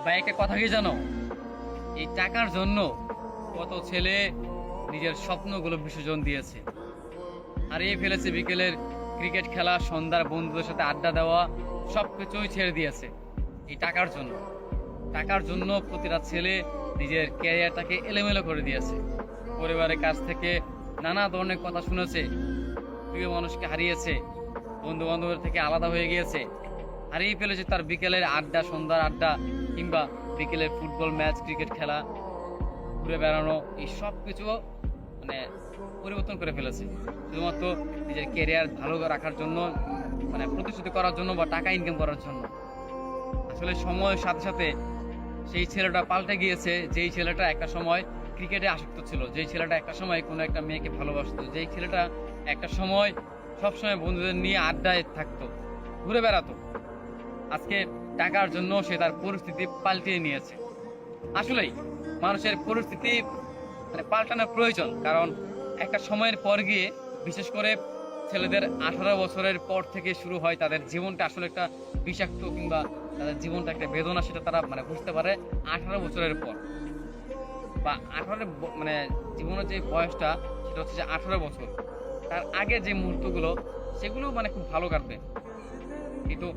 ভাই একটা কথা কি জানো, এই টাকার জন্য কত ছেলে নিজের স্বপ্নগুলো বিসর্জন দিয়েছে, হারিয়ে ফেলেছে বিকেলের ক্রিকেট খেলা, সন্ধ্যার বন্ধুদের সাথে আড্ডা দেওয়া, সবকিছুই ছেড়ে দিয়েছে এই টাকার জন্য। টাকার জন্য প্রতিটা ছেলে নিজের ক্যারিয়ারটাকে এলোমেলো করে দিয়েছে। পরিবারের কাছ থেকে নানা ধরনের কথা শুনেছে, প্রিয় মানুষকে হারিয়েছে, বন্ধু বান্ধবের থেকে আলাদা হয়ে গিয়েছে, হারিয়ে ফেলেছে তার বিকেলের আড্ডা, সন্ধ্যার আড্ডা, কিংবা বিকেলের ফুটবল ম্যাচ, ক্রিকেট খেলা, ঘুরে বেড়ানো, এই সব কিছু মানে পরিবর্তন করে ফেলেছে শুধুমাত্র নিজের ক্যারিয়ার ভালো রাখার জন্য, মানে প্রতিশ্রুতি করার জন্য বা টাকা ইনকাম করার জন্য। আসলে সময়ের সাথে সাথে সেই ছেলেটা পাল্টে গিয়েছে। যেই ছেলেটা একটা সময় ক্রিকেটে আসক্ত ছিল, যেই ছেলেটা একটা সময় কোনো একটা মেয়েকে ভালোবাসতো, যেই ছেলেটা একটা সময় সবসময় বন্ধুদের নিয়ে আড্ডায় থাকতো, ঘুরে বেড়াতো, আজকে টাকার জন্য সে তার পরিস্থিতি পাল্টিয়ে নিয়েছে। আসলেই মানুষের পরিস্থিতি মানে পাল্টানোর প্রয়োজন, কারণ একটা সময়ের পর গিয়ে, বিশেষ করে ছেলেদের 18 বছরের পর থেকে শুরু হয় তাদের জীবনটা আসলে একটা বিষাক্ত, কিংবা তাদের জীবনটা একটা বেদনা, সেটা তারা মানে বুঝতে পারে 18 বছরের পর। বা 18 মানে জীবনের যে বয়সটা, সেটা হচ্ছে যে 18 বছর। তার আগে যে মুহূর্তগুলো, সেগুলো মানে খুব ভালো কাটবে, কিন্তু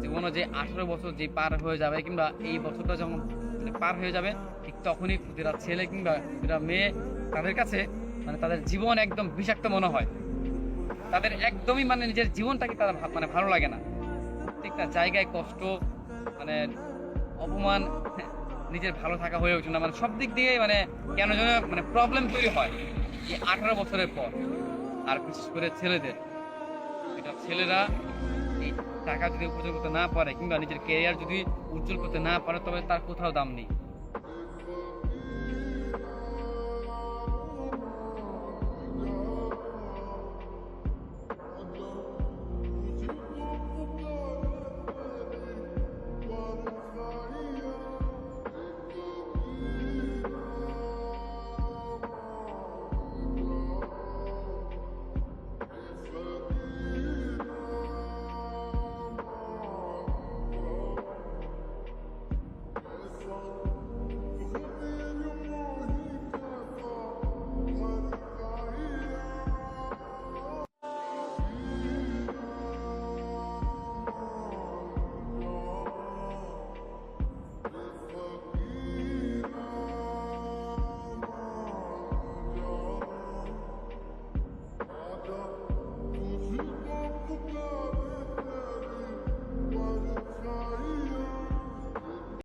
জীবনে যে 18 বছর যে পার হয়ে যাবে, কিংবা এই বছরটা যখন মানে পার হয়ে যাবে, ঠিক তখনই প্রতিটা ছেলে কিংবা প্রতিটা মেয়ে, তাদের কাছে মানে তাদের জীবন একদম বিষাক্ত মনে হয়। তাদের একদমই মানে নিজের জীবনটাকে তারা মানে ভালো লাগে না। প্রত্যেকটা জায়গায় কষ্ট, মানে অপমান, নিজের ভালো থাকা হয়ে ওঠে না, মানে সব দিক দিয়ে মানে কেন যেন মানে প্রবলেম তৈরি হয় এই 18 বছরের পর। আর বিশেষ করে ছেলেদের, এটা ছেলেরা এই টাকা যদি উপার্জন করতে না পারে, কিংবা নিজের ক্যারিয়ার যদি উজ্জ্বল করতে না পারে, তবে তার কোথাও দাম নেই।